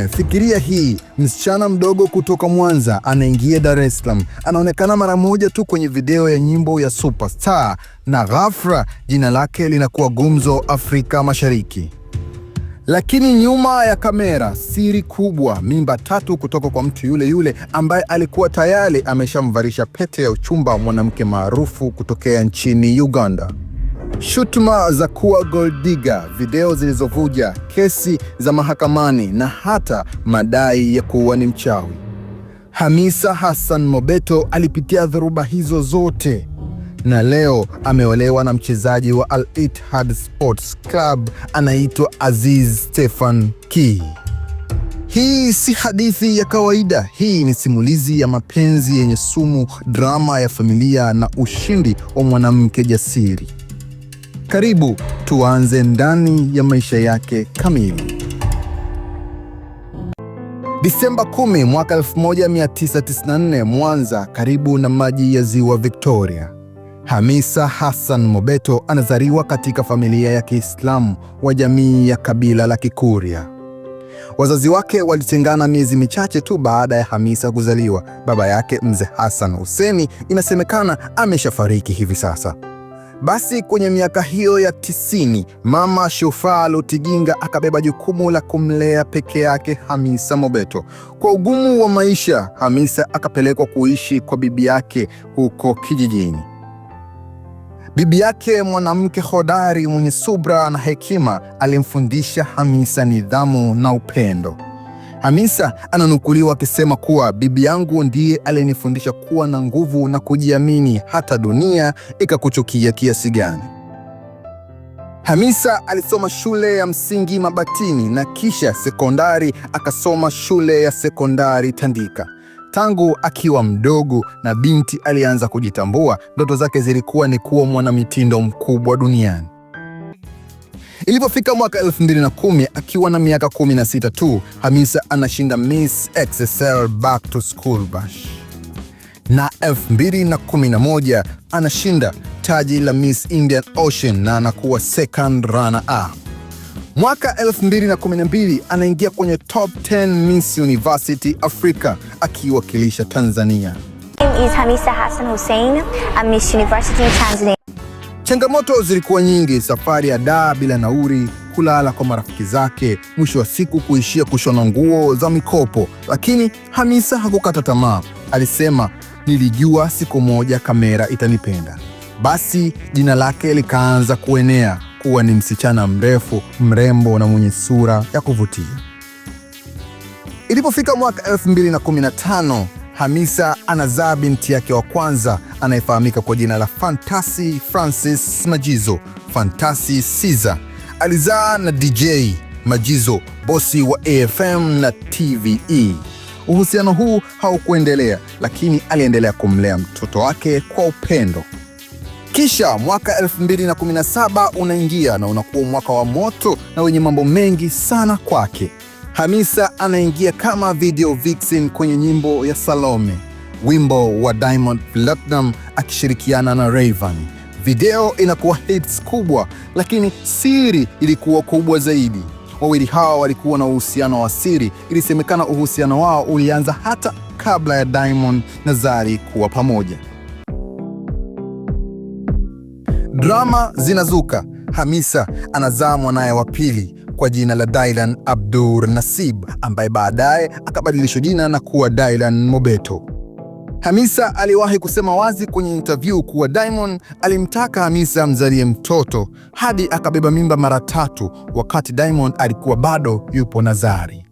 Fikiria hii, msichana mdogo kutoka Mwanza anaingia Dar es Salaam. Anaonekana mara moja tu kwenye video ya nyimbo ya Superstar na ghafla jina lake linakuwa gumzo Afrika Mashariki. Lakini nyuma ya kamera, siri kubwa, mimba 3 kutoka kwa mtu yule yule ambaye alikuwa tayari ameshamvarisha pete ya uchumba mwanamke maarufu kutokea nchini Uganda. Shutuma za kuwa gold digger, video zilizovuja, kesi za mahakamani na hata madai ya kuwa ni mchawi. Hamisa Hassan Mobeto alipitia dhoruba hizo zote na leo ameolewa na mchezaji wa Al Ittihad Sports Club anaitwa Aziz Stefan Ki. Hii si hadithi ya kawaida, hii ni simulizi ya mapenzi yenye sumu, drama ya familia na ushindi wa mwanamke jasiri. Karibu tuanze ndani ya maisha yake kamili. Disemba 10 mwaka 1994, Mwanza, karibu na maji ya Ziwa Victoria. Hamisa Hassan Mobeto anazaliwa katika familia ya Kiislamu wa jamii ya kabila la Kikuria. Wazazi wake walitengana miezi michache tu baada ya Hamisa kuzaliwa. Baba yake Mzee Hassan Hussein inasemekana ameshafariki hivi sasa. Basi kwenye miaka hiyo ya 90, mama Shufaa Lutiginga akabeba jukumu la kumlea peke yake Hamisa Mobeto. Kwa ugumu wa maisha, Hamisa akapelekwa kuishi kwa bibi yake huko kijijini. Bibi yake, mwanamke hodari mwenye subra na hekima, alimfundisha Hamisa nidhamu na upendo. Hamisa ananukuliwa akisema kuwa bibi yangu ndiye alinifundisha kuwa na nguvu na kujiamini hata dunia ikakuchukia kiasi gani. Hamisa alisoma shule ya msingi Mabatini na kisha sekondari akasoma shule ya sekondari Tandika. Tangu akiwa mdogo na binti alianza kujitambua, ndoto zake zilikuwa ni kuwa mwanamitindo mkubwa duniani. Ilipofika mwaka 2010, akiwa na miaka 16 tu, Hamisa anashinda Miss XXL Back to School Bash. Na 2011 anashinda taji la Miss Indian Ocean na anakuwa second runner up. Mwaka 2012 anaingia kwenye top 10 Miss University Africa akiwakilisha Tanzania. My name is Hamisa Hassan Hussein. I'm Miss University Tanzania. Changamoto zilikuwa nyingi: safari ya Dar bila nauli, kulala kwa marafiki zake, mwisho wa siku kuishia kushona nguo za mikopo. Lakini Hamisa hakukata tamaa. Alisema, nilijua siku moja kamera itanipenda. Basi jina lake likaanza kuenea kuwa ni msichana mrefu, mrembo na mwenye sura ya kuvutia. Ilipofika mwaka 2015, Hamisa anazaa binti yake wa kwanza anayefahamika kwa jina la Fantasy Francis Majizo, Fantasy Caesar. Alizaa na DJ Majizo, bosi wa AFM na TVE. Uhusiano huu haukuendelea, lakini aliendelea kumlea mtoto wake kwa upendo. Kisha mwaka 2017 unaingia na unakuwa mwaka wa moto na wenye mambo mengi sana kwake. Hamisa anaingia kama video vixen kwenye nyimbo ya Salome, wimbo wa Diamond Platnumz akishirikiana na Rayvanny. Video inakuwa hits kubwa, lakini siri ilikuwa kubwa zaidi. Wawili hawa walikuwa na uhusiano wa siri. Ilisemekana uhusiano wao ulianza hata kabla ya Diamond na Zari kuwa pamoja. Drama zinazuka. Hamisa anazaa mwanaye wa pili kwa jina la Dylan Abdur Nasib, ambaye baadaye akabadilishwa jina na kuwa Dylan Mobeto. Hamisa aliwahi kusema wazi kwenye interview kuwa Diamond alimtaka Hamisa amzalie mtoto hadi akabeba mimba mara 3 wakati Diamond alikuwa bado yupo na Zari.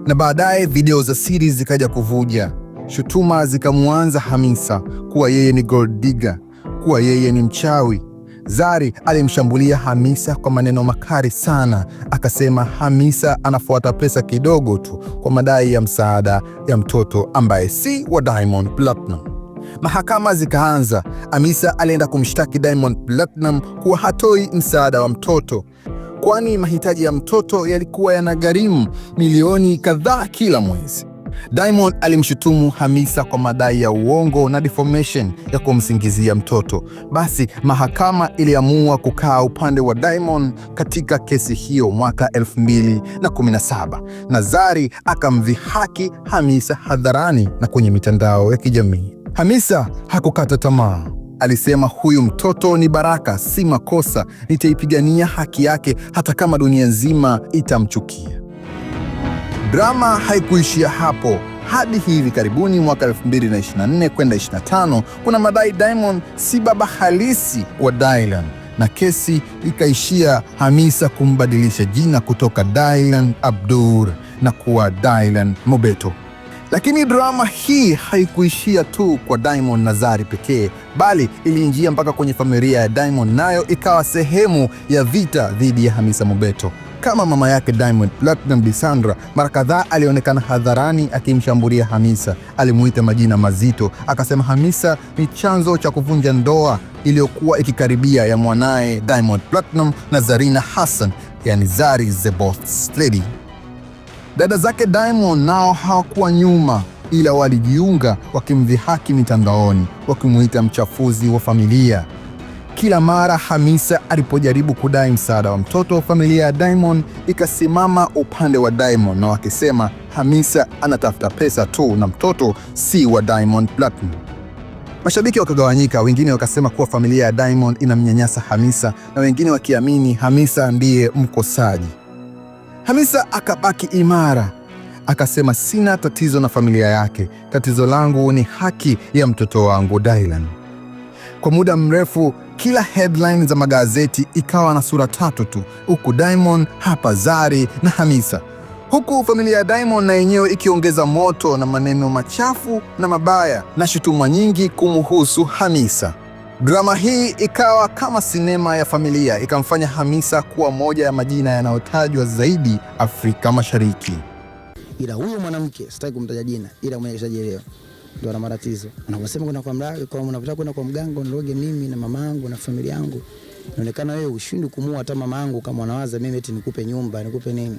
Na baadaye video za siri zikaja kuvuja. Shutuma zikamwanza Hamisa kuwa yeye ni gold digger, kuwa yeye ni mchawi. Zari alimshambulia Hamisa kwa maneno makali sana, akasema Hamisa anafuata pesa kidogo tu kwa madai ya msaada ya mtoto ambaye si wa Diamond Platnumz. Mahakama zikaanza. Hamisa alienda kumshtaki Diamond Platnumz kuwa hatoi msaada wa mtoto, kwani mahitaji ya mtoto yalikuwa yanagharimu milioni kadhaa kila mwezi. Diamond alimshutumu Hamisa kwa madai ya uongo na defamation ya kumsingizia mtoto. Basi mahakama iliamua kukaa upande wa Diamond katika kesi hiyo mwaka 2017, na Zari akamdhihaki Hamisa hadharani na kwenye mitandao ya kijamii. Hamisa hakukata tamaa. Alisema huyu mtoto ni baraka, si makosa. Nitaipigania haki yake hata kama dunia nzima itamchukia. Drama haikuishia hapo. Hadi hivi karibuni mwaka 2024 kwenda 25, kuna madai Diamond si baba halisi wa Dylan, na kesi ikaishia Hamisa kumbadilisha jina kutoka Dylan Abdur na kuwa Dylan Mobeto. Lakini drama hii haikuishia tu kwa Diamond na Zari pekee, bali iliingia mpaka kwenye familia ya Diamond, nayo ikawa sehemu ya vita dhidi ya Hamisa Mobeto. Kama mama yake Diamond Platnumz, Bi Sandra, mara kadhaa alionekana hadharani akimshambulia Hamisa. Alimuita majina mazito, akasema Hamisa ni chanzo cha kuvunja ndoa iliyokuwa ikikaribia ya mwanaye Diamond Platnumz na Zarina Hassan, yani Zari the Boss Lady. Dada zake Diamond nao hawakuwa nyuma, ila walijiunga wakimdhihaki mitandaoni, wakimuita mchafuzi wa familia. Kila mara Hamisa alipojaribu kudai msaada wa mtoto, familia ya Diamond ikasimama upande wa Diamond na wakisema Hamisa anatafuta pesa tu na mtoto si wa Diamond Platnumz. Mashabiki wakagawanyika, wengine wakasema kuwa familia ya Diamond inamnyanyasa Hamisa na wengine wakiamini Hamisa ndiye mkosaji. Hamisa akabaki imara, akasema sina tatizo na familia yake, tatizo langu ni haki ya mtoto wangu Dylan. Kwa muda mrefu kila headline za magazeti ikawa na sura tatu tu, huku Diamond, hapa Zari na Hamisa, huku familia ya Diamond na yenyewe ikiongeza moto na maneno machafu na mabaya na shutuma nyingi kumhusu Hamisa. Drama hii ikawa kama sinema ya familia, ikamfanya Hamisa kuwa moja ya majina yanayotajwa zaidi Afrika Mashariki. Ila huyo mwanamke sitaki kumtaja jina, ila mwenye kishajielewa ndio ana matatizo. Unaposema kuna kwa mlaga, kwa unapotaka kwenda kwa mganga niroge mimi na mama yangu na familia yangu, inaonekana wewe ushindi kumua hata mama yangu, kama unawaza mimi eti nikupe nyumba, nikupe nini?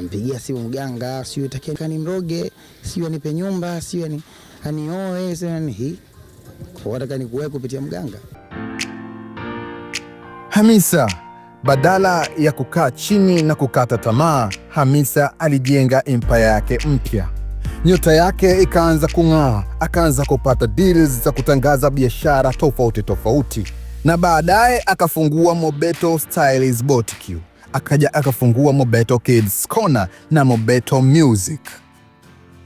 Mpigia simu mganga, sio utakia nimroge, sio nipe nyumba, sio ni anioe, sio ni hii. Kwa nataka nikuwe kupitia mganga. Hamisa badala ya kukaa chini na kukata tamaa, Hamisa alijenga empire yake mpya. Nyota yake ikaanza kung'aa, akaanza kupata deals za kutangaza biashara tofauti tofauti, na baadaye akafungua Mobeto Styles Boutique, akaja akafungua Mobeto Kids Corner na Mobeto Music.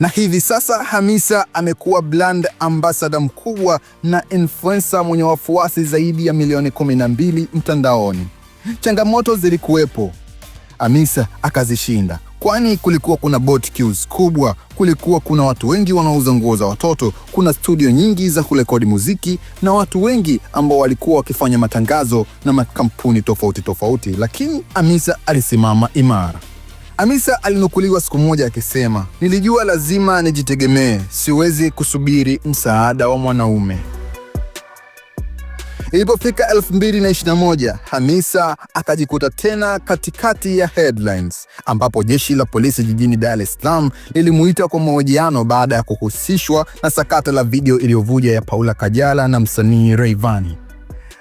Na hivi sasa Hamisa amekuwa brand ambassador mkubwa na influencer mwenye wafuasi zaidi ya milioni 12 mtandaoni. Changamoto zilikuwepo, Hamisa akazishinda, kwani kulikuwa kuna boutiques kubwa, kulikuwa kuna watu wengi wanaouza nguo za watoto, kuna studio nyingi za kurekodi muziki na watu wengi ambao walikuwa wakifanya matangazo na makampuni tofauti tofauti, lakini Hamisa alisimama imara. Hamisa alinukuliwa siku moja akisema, nilijua lazima nijitegemee, siwezi kusubiri msaada wa mwanaume. Ilipofika 2021, Hamisa akajikuta tena katikati ya headlines, ambapo jeshi la polisi jijini Dar es Salaam lilimuita kwa mahojiano baada ya kuhusishwa na sakata la video iliyovuja ya Paula Kajala na msanii Rayvanny.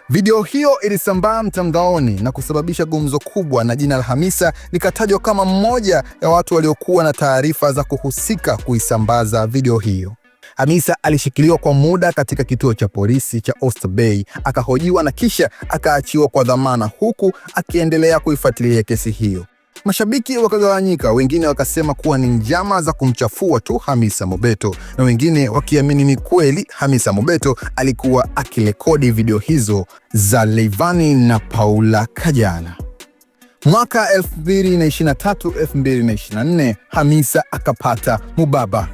Video hiyo ilisambaa mtandaoni na kusababisha gumzo kubwa, na jina la Hamisa likatajwa kama mmoja ya watu waliokuwa na taarifa za kuhusika kuisambaza video hiyo. Hamisa alishikiliwa kwa muda katika kituo cha polisi cha Oyster Bay, akahojiwa na kisha akaachiwa kwa dhamana, huku akiendelea kuifuatilia kesi hiyo. Mashabiki wakagawanyika, wengine wakasema kuwa ni njama za kumchafua tu Hamisa Mobeto, na wengine wakiamini ni kweli Hamisa Mobeto alikuwa akirekodi video hizo za Rayvanny na Paula Kajala. Mwaka 2023-2024 Hamisa akapata mubaba.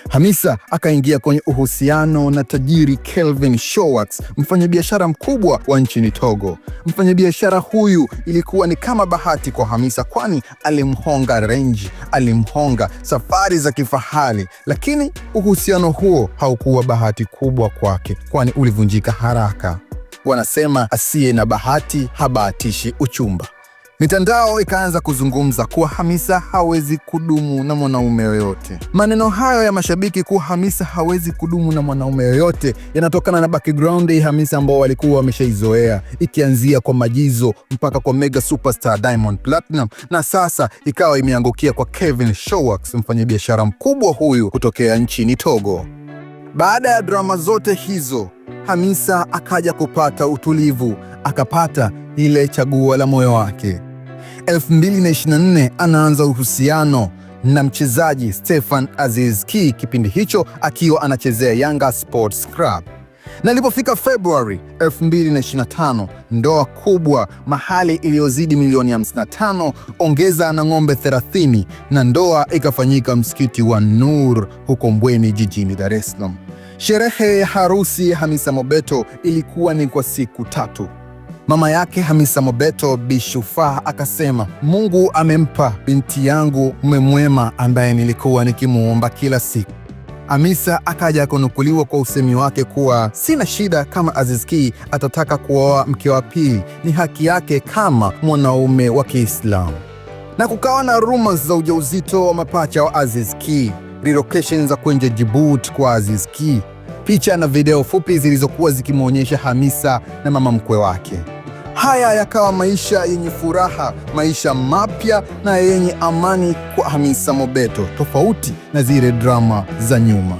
Hamisa akaingia kwenye uhusiano na tajiri Kelvin Showax, mfanyabiashara mkubwa wa nchini Togo. Mfanyabiashara huyu ilikuwa ni kama bahati kwa Hamisa, kwani alimhonga range, alimhonga safari za kifahari, lakini uhusiano huo haukuwa bahati kubwa kwake, kwani ulivunjika haraka. Wanasema asiye na bahati habahatishi uchumba. Mitandao ikaanza kuzungumza kuwa Hamisa hawezi kudumu na mwanaume yoyote. Maneno hayo ya mashabiki kuwa Hamisa hawezi kudumu na mwanaume yoyote yanatokana na background ya Hamisa ambao walikuwa wameshaizoea, ikianzia kwa Majizo mpaka kwa mega superstar Diamond Platinum, na sasa ikawa imeangukia kwa Kevin Showworks, mfanyabiashara mkubwa huyu kutokea nchini Togo. Baada ya drama zote hizo, Hamisa akaja kupata utulivu, akapata ile chaguo la moyo wake. 2024 anaanza uhusiano na mchezaji Stefan Aziz Ki, kipindi hicho akiwa anachezea Yanga Sports Club. Na ilipofika Februari 2025, ndoa kubwa, mahali iliyozidi milioni 55 ongeza na ng'ombe 30, na ndoa ikafanyika msikiti wa Nur huko Mbweni jijini Dar es Salaam. Sherehe ya harusi ya Hamisa Mobeto ilikuwa ni kwa siku 3. Mama yake Hamisa Mobeto, Bi Shufaa, akasema, Mungu amempa binti yangu mume mwema ambaye nilikuwa nikimuomba kila siku. Hamisa akaja kunukuliwa kwa usemi wake kuwa sina shida kama Aziz Ki atataka kuoa mke wa pili, ni haki yake kama mwanaume wa Kiislamu. Na kukawa na rumors za ujauzito wa mapacha wa Aziz Ki, relocation za kwenye Djibouti kwa Aziz Ki, picha na video fupi zilizokuwa zikimwonyesha Hamisa na mama mkwe wake. Haya yakawa maisha yenye furaha, maisha mapya na yenye amani kwa Hamisa Mobeto, tofauti na zile drama za nyuma.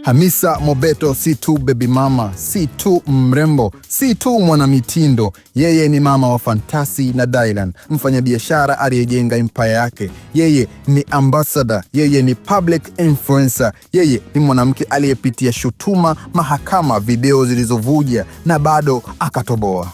Hamisa Mobeto si tu baby mama, si tu mrembo, si tu mwanamitindo. Yeye ni mama wa Fantasy na Dylan, mfanyabiashara aliyejenga empire yake. Yeye ni ambassador, yeye ni public influencer, yeye ni mwanamke aliyepitia shutuma, mahakama, video zilizovuja na bado akatoboa.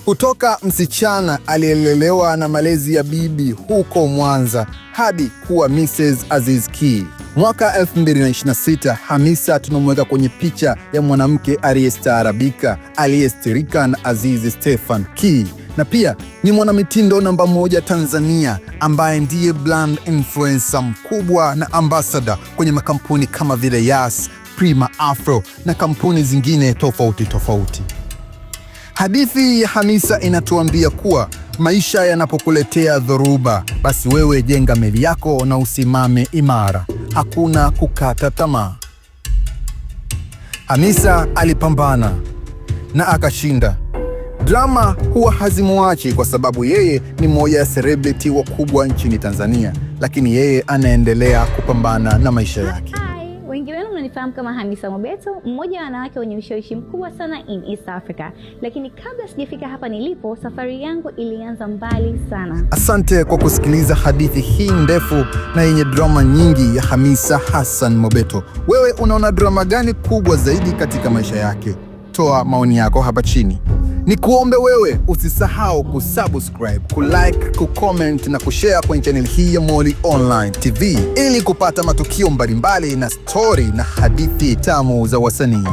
Kutoka msichana aliyelelewa na malezi ya bibi huko Mwanza hadi kuwa Mrs. Aziz Ki. Mwaka 2026 Hamisa tunamweka kwenye picha ya mwanamke aliyestaarabika, aliyestirika na Aziz Stefan Ki, na pia ni mwanamitindo namba 1 Tanzania ambaye ndiye brand influencer mkubwa na ambassador kwenye makampuni kama vile Yas, Prima Afro na kampuni zingine tofauti tofauti. Hadithi ya Hamisa inatuambia kuwa maisha yanapokuletea dhoruba, basi wewe jenga meli yako na usimame imara. Hakuna kukata tamaa. Hamisa alipambana na akashinda. Drama huwa hazimuachi kwa sababu yeye ni mmoja ya celebrity wakubwa nchini Tanzania, lakini yeye anaendelea kupambana na maisha yake. Wengi wenu mnanifahamu kama Hamisa Mobeto, mmoja wa wanawake wenye ushawishi mkubwa sana in East Africa. Lakini kabla sijafika hapa nilipo, safari yangu ilianza mbali sana. Asante kwa kusikiliza hadithi hii ndefu na yenye drama nyingi ya Hamisa Hassan Mobeto. Wewe unaona drama gani kubwa zaidi katika maisha yake? Toa maoni yako hapa chini. Ni kuombe wewe usisahau kusubscribe, kulike, kucomment na kushare kwenye channel hii ya Molly Online TV ili kupata matukio mbalimbali na story na hadithi tamu za wasanii.